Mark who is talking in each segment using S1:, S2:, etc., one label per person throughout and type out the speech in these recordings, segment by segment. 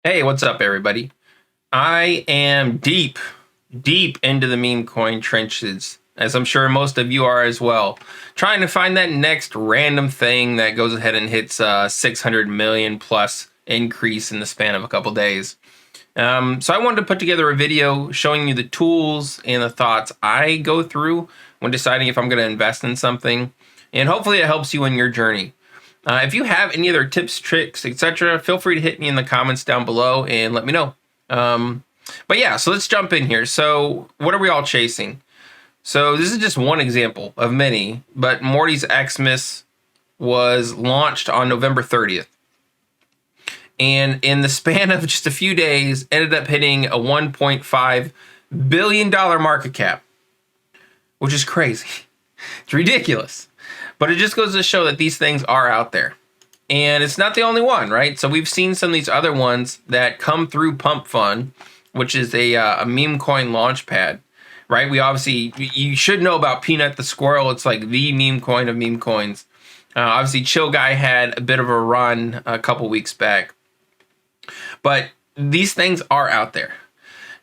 S1: Hey, what's up, everybody? I am deep into the meme coin trenches, as I'm sure most of you are as well, trying to find that next random thing that goes ahead and hits 600 million plus increase in the span of a couple days. So I wanted to put together a video showing you the tools and the thoughts I go through when deciding if I'm going to invest in something, and hopefully it helps you in your journey. If you have any other tips, tricks, etc., feel free to hit me in the comments down below and let me know. But yeah, so let's jump in here. So what are we all chasing? So this is just one example of many, but Morty's Xmas was launched on November 30th. And in the span of just a few days, ended up hitting a $1.5 billion market cap, which is crazy. It's ridiculous. But it just goes to show that these things are out there. And it's not the only one, right? So we've seen some of these other ones that come through PumpFun, which is a meme coin launchpad, right? You should know about Peanut the Squirrel. It's like the meme coin of meme coins. Obviously, Chill Guy had a bit of a run a couple weeks back. But these things are out there.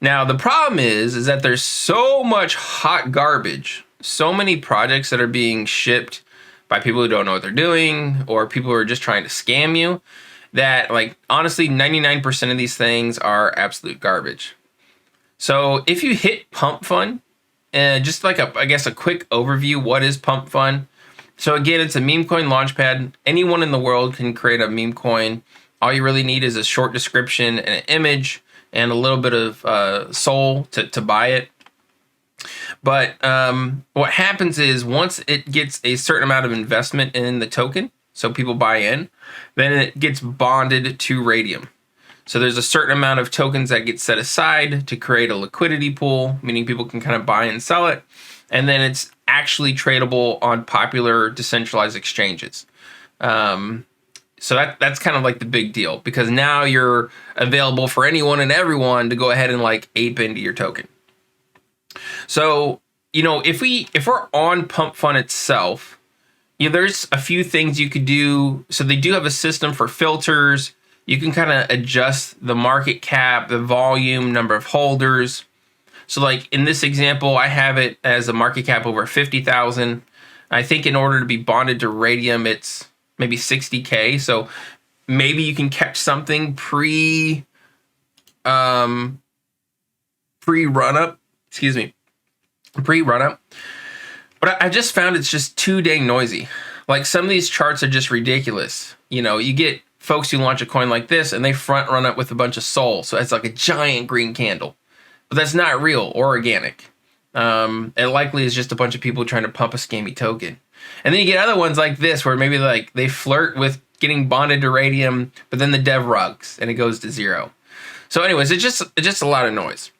S1: Now, the problem is that there's so much hot garbage, so many projects that are being shipped by people who don't know what they're doing or people who are just trying to scam you, that, like, honestly, 99% of these things are absolute garbage. So if you hit PumpFun, just like a quick overview, what is PumpFun? So again, it's a meme coin launchpad. Anyone in the world can create a meme coin. All you really need is a short description and an image and a little bit of SOL to buy it. But what happens is once it gets a certain amount of investment in the token, so people buy in, then it gets bonded to Radium. So there's a certain amount of tokens that get set aside to create a liquidity pool, meaning people can kind of buy and sell it. And then it's actually tradable on popular decentralized exchanges. So that's kind of like the big deal, because now you're available for anyone and everyone to go ahead and like ape into your token. So, if we're on PumpFun itself, there's a few things you could do. So they do have a system for filters. You can kind of adjust the market cap, the volume, number of holders. So like in this example, I have it as a market cap over 50,000. I think in order to be bonded to Radium, it's maybe 60K. So maybe you can catch something pre run up. But I just found it's just too dang noisy. Like, some of these charts are just ridiculous. You get folks who launch a coin like this and they front run it with a bunch of SOL. So it's like a giant green candle. But that's not real or organic. It likely is just a bunch of people trying to pump a scammy token. And then you get other ones like this where maybe like they flirt with getting bonded to Radium, but then the dev rugs and it goes to zero. So anyways, it's just a lot of noise.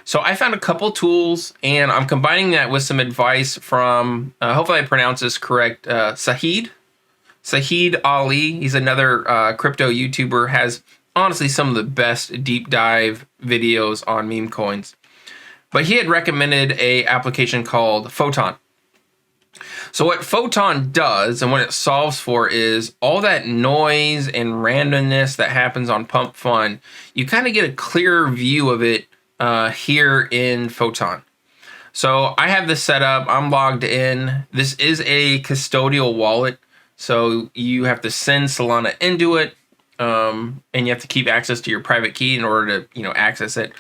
S1: So I found a couple tools, and I'm combining that with some advice from, hopefully I pronounce this correct, Sahid Ali. He's another crypto YouTuber, has honestly some of the best deep dive videos on meme coins. But he had recommended a application called Photon. So what Photon does and what it solves for is all that noise and randomness that happens on PumpFun. You kind of get a clearer view of it here in Photon. So I have this set up. I'm logged in. This is a custodial wallet. So you have to send Solana into it. And you have to keep access to your private key in order to, access it.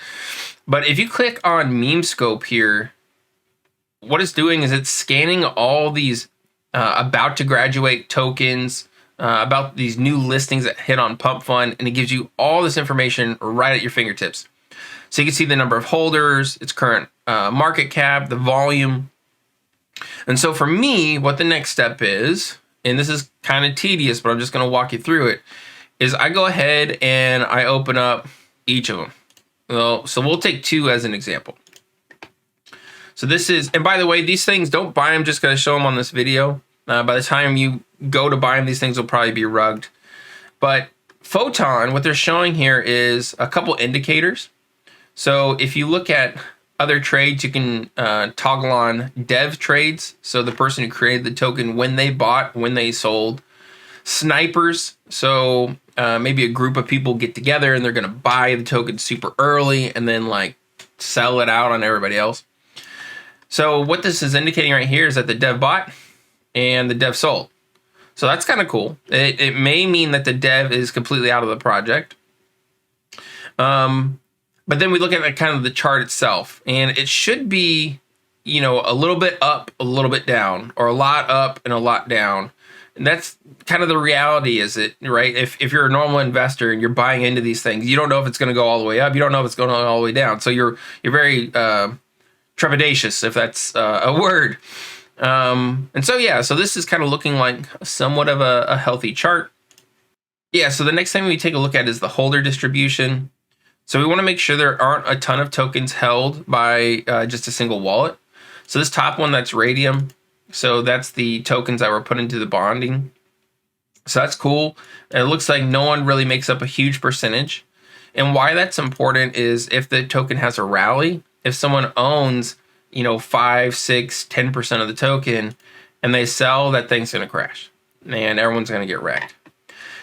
S1: But if you click on meme scope here, what it's doing is it's scanning all these about to graduate tokens, about these new listings that hit on PumpFun, and it gives you all this information right at your fingertips. So you can see the number of holders, its current market cap, the volume. And so for me, what the next step is, and this is kind of tedious, but I'm just going to walk you through it, is I go ahead and I open up each of them. Well, so we'll take two as an example. So this is, and by the way, these things, don't buy them just going to show them on this video. By the time you go to buy them, these things will probably be rugged. But Photon, what they're showing here is a couple indicators. So if you look at other trades, you can toggle on dev trades. So the person who created the token, when they bought, when they sold. Snipers. So maybe a group of people get together and they're going to buy the token super early and then like sell it out on everybody else. So what this is indicating right here is that the dev bought and the dev sold. So that's kind of cool. It may mean that the dev is completely out of the project. But then we look at kind of the chart itself, and it should be, you know, a little bit up, a little bit down, or a lot up and a lot down. And that's kind of the reality, is it, right? If you're a normal investor and you're buying into these things, you don't know if it's going to go all the way up. You don't know if it's going all the way down. So you're very trepidatious, if that's a word. And so, yeah, so this is kind of looking like somewhat of a healthy chart. Yeah, so the next thing we take a look at is the holder distribution. So we want to make sure there aren't a ton of tokens held by just a single wallet. So this top one, that's Radium. So that's the tokens that were put into the bonding. So that's cool. And it looks like no one really makes up a huge percentage. And why that's important is if the token has a rally, if someone owns, you know, 5, 6, 10% of the token and they sell, that thing's going to crash and everyone's going to get wrecked.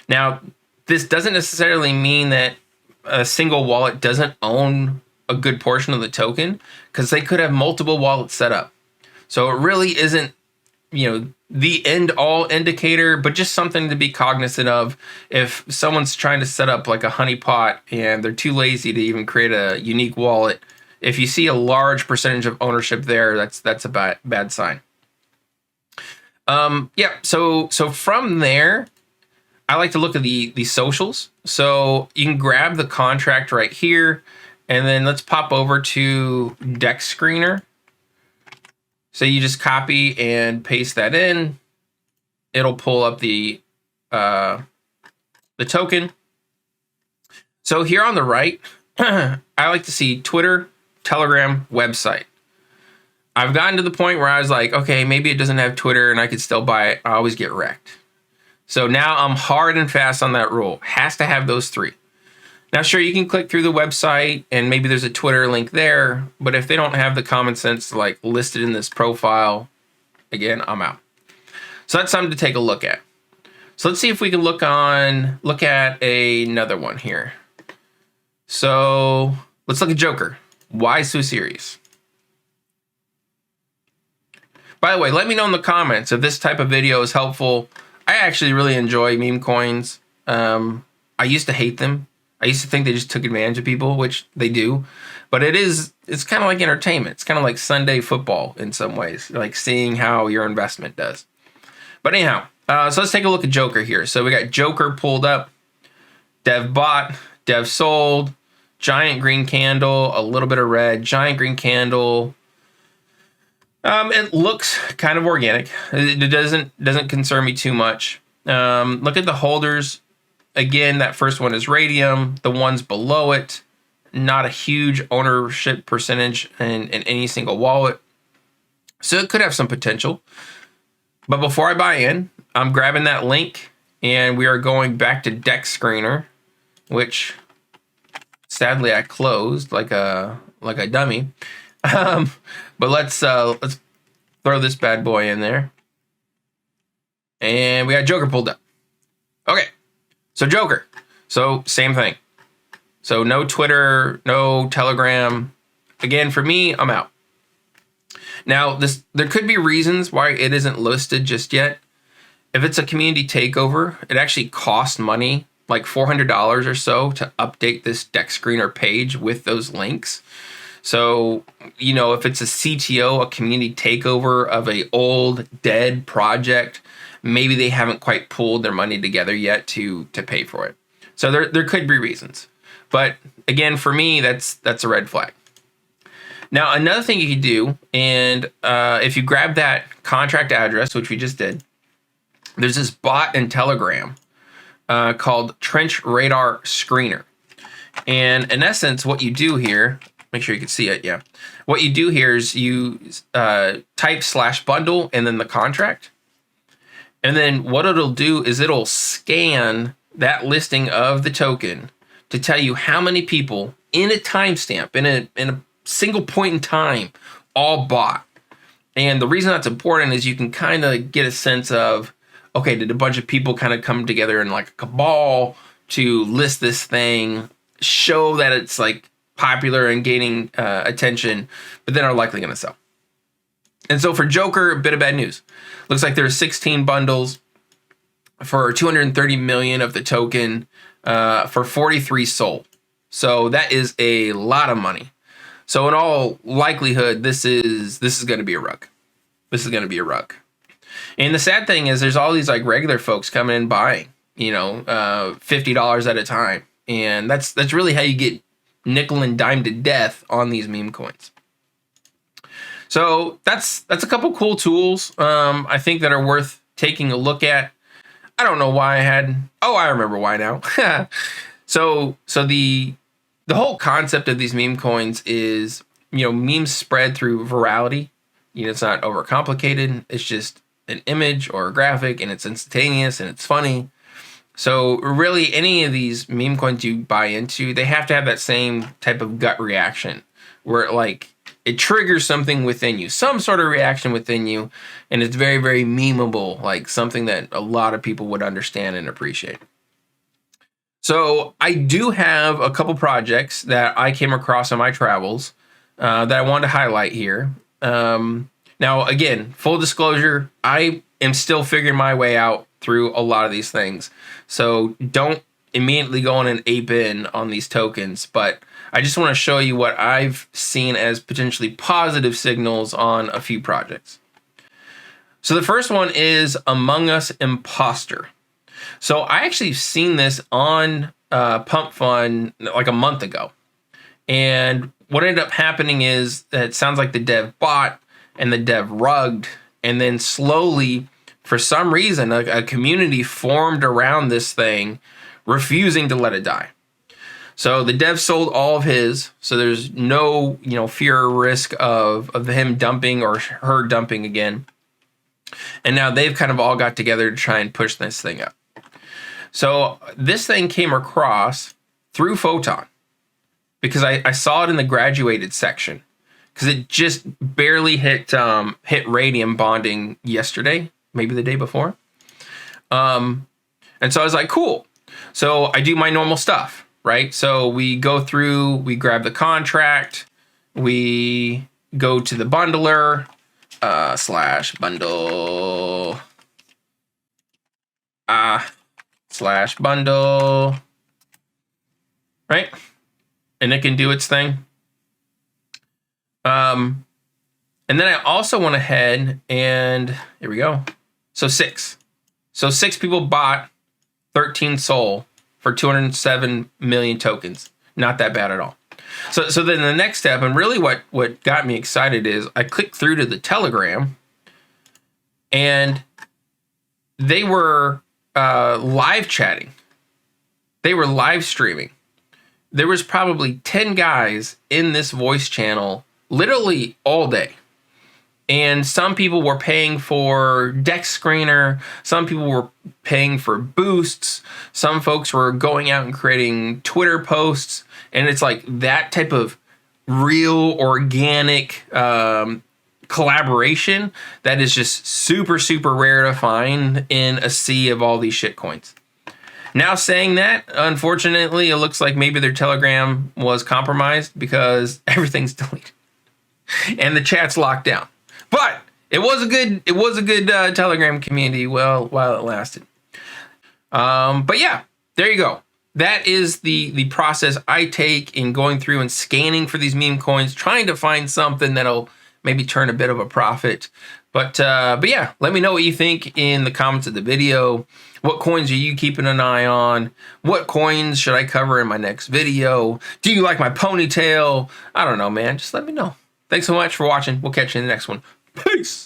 S1: Now, this doesn't necessarily mean that a single wallet doesn't own a good portion of the token, because they could have multiple wallets set up. So it really isn't, you know, the end all indicator, but just something to be cognizant of if someone's trying to set up like a honeypot and they're too lazy to even create a unique wallet. If you see a large percentage of ownership there, that's a bad sign. Yeah. So from there, I like to look at the socials. So you can grab the contract right here, and then let's pop over to Dex Screener. So you just copy and paste that in. It'll pull up the token. So here on the right, I like to see Twitter, Telegram, website. I've gotten to the point where I was like, okay, maybe it doesn't have Twitter and I could still buy it. I always get wrecked. So now I'm hard and fast on that rule. Has to have those 3. Now, sure, you can click through the website and maybe there's a Twitter link there, but if they don't have the common sense like listed in this profile, again, I'm out. So that's something to take a look at. So let's see if we can look at another one here. So let's look at Joker. Why so serious? By the way, let me know in the comments if this type of video is helpful. I actually really enjoy meme coins. I used to hate them. I used to think they just took advantage of people, which they do. But it's kind of like entertainment. It's kind of like Sunday football in some ways, like seeing how your investment does. But anyhow, so let's take a look at Joker here. So we got Joker pulled up, dev bought, dev sold, giant green candle, a little bit of red, giant green candle. It looks kind of organic. It doesn't concern me too much. Look at the holders. Again, that first one is Radium. The ones below it, not a huge ownership percentage in any single wallet. So it could have some potential. But before I buy in, I'm grabbing that link and we are going back to Dex Screener, which sadly I closed like a dummy. But let's throw this bad boy in there. And we got Joker pulled up. Okay. So Joker. So same thing. So no Twitter, no Telegram. Again, for me, I'm out. Now, there could be reasons why it isn't listed just yet. If it's a community takeover, it actually costs money, like $400 or so, to update this Dex Screener page with those links. So, you know, if it's a CTO, a community takeover of a old, dead project, maybe they haven't quite pulled their money together yet to pay for it. So there could be reasons. But again, for me, that's a red flag. Now, another thing you could do, and if you grab that contract address, which we just did, there's this bot in Telegram called Trench Radar Screener. And in essence, what you do here, make sure you can see it, yeah. What you do here is you type /bundle and then the contract. And then what it'll do is it'll scan that listing of the token to tell you how many people in a timestamp, in a single point in time, all bought. And the reason that's important is you can kind of get a sense of, okay, did a bunch of people kind of come together in like a cabal to list this thing, show that it's like popular and gaining attention, but then are likely going to sell. And so for Joker, a bit of bad news. Looks like there's 16 bundles for 230 million of the token for 43 SOL. So that is a lot of money. So in all likelihood, this is going to be a rug. This is going to be a rug. And the sad thing is, there's all these like regular folks coming in buying, you know, $50 at a time, and that's really how you get nickel and dime to death on these meme coins. So that's a couple cool tools I think that are worth taking a look at. I don't know why I remember why now. So the whole concept of these meme coins is, you know, memes spread through virality. You know, it's not overcomplicated. It's just an image or a graphic, and it's instantaneous and it's funny. So really, any of these meme coins you buy into, they have to have that same type of gut reaction where it triggers something within you, some sort of reaction within you, and it's very, very memeable, like something that a lot of people would understand and appreciate. So I do have a couple projects that I came across on my travels that I wanted to highlight here. Now, again, full disclosure, I am still figuring my way out through a lot of these things. So don't immediately go on and ape in on these tokens, but I just want to show you what I've seen as potentially positive signals on a few projects. So the first one is Among Us Imposter. So I actually seen this on PumpFun like a month ago. And what ended up happening is that it sounds like the dev bot and the dev rugged, and then slowly, for some reason, a community formed around this thing, refusing to let it die. So the dev sold all of his, so there's no, you know, fear or risk of him dumping or her dumping again. And now they've kind of all got together to try and push this thing up. So this thing came across through Photon because I saw it in the graduated section, because it just barely hit radium bonding yesterday, maybe the day before. And so I was like, cool. So I do my normal stuff, right? So we go through, we grab the contract, we go to the bundler, /bundle, /bundle, right? And it can do its thing. And then I also went ahead and here we go. So six people bought 13 SOL for 207 million tokens. Not that bad at all. So then the next step, and really what got me excited, is I clicked through to the Telegram, and they were live chatting. They were live streaming. There was probably 10 guys in this voice channel literally all day. And some people were paying for deck screener. Some people were paying for boosts. Some folks were going out and creating Twitter posts. And it's like that type of real organic collaboration that is just super, super rare to find in a sea of all these shit coins. Now, saying that, unfortunately, it looks like maybe their Telegram was compromised because everything's deleted and the chat's locked down. But it was a good Telegram community while it lasted. But yeah, there you go. That is the process I take in going through and scanning for these meme coins, trying to find something that'll maybe turn a bit of a profit. But yeah, let me know what you think in the comments of the video. What coins are you keeping an eye on? What coins should I cover in my next video? Do you like my ponytail? I don't know, man. Just let me know. Thanks so much for watching. We'll catch you in the next one. Peace.